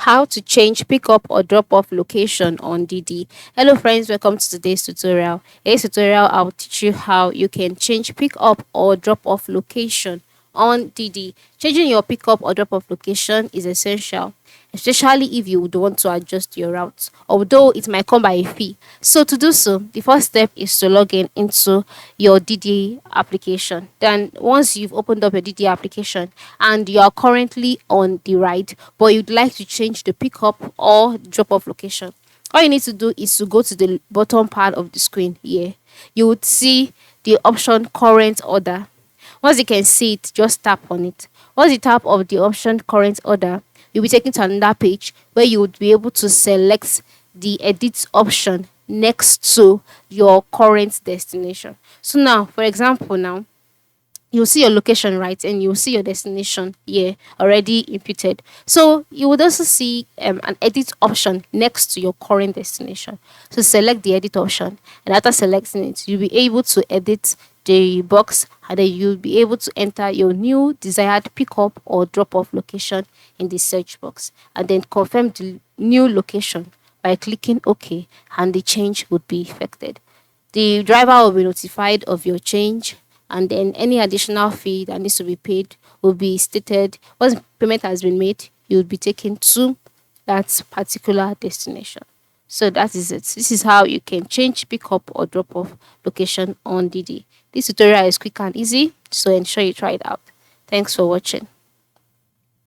how to change pick up or drop off location on DiDi. Hello friends, welcome to today's tutorial. In this tutorial, I'll teach you how you can change pick up or drop off location on DiDi. Changing your pick up or drop off location is essential, especially if you would want to adjust your route, although it might come by a fee. So to do so, the first step is to log in into your DiDi application. Then once you've opened up your DiDi application and you are currently on the ride, but you'd like to change the pickup or drop off location, all you need to do is to go to the bottom part of the screen here. You would see the option current order. Once you can see it, just tap on it. Once you tap of the option current order, you'll be taken to another page where you would be able to select the edit option next to your current destination. So now, for example, now you'll see your location, right, and you'll see your destination here already imputed. So you would also see an edit option next to your current destination. So select the edit option, and after selecting it, you'll be able to edit the box, and then you'll be able to enter your new desired pickup or drop off location in the search box, and then confirm the new location by clicking OK, and the change would be effected. The driver will be notified of your change, and then any additional fee that needs to be paid will be stated. Once payment has been made, you will be taken to that particular destination. So that is it. This is how you can change pick up or drop off location on DiDi. This tutorial is quick and easy, so ensure you try it out. Thanks for watching.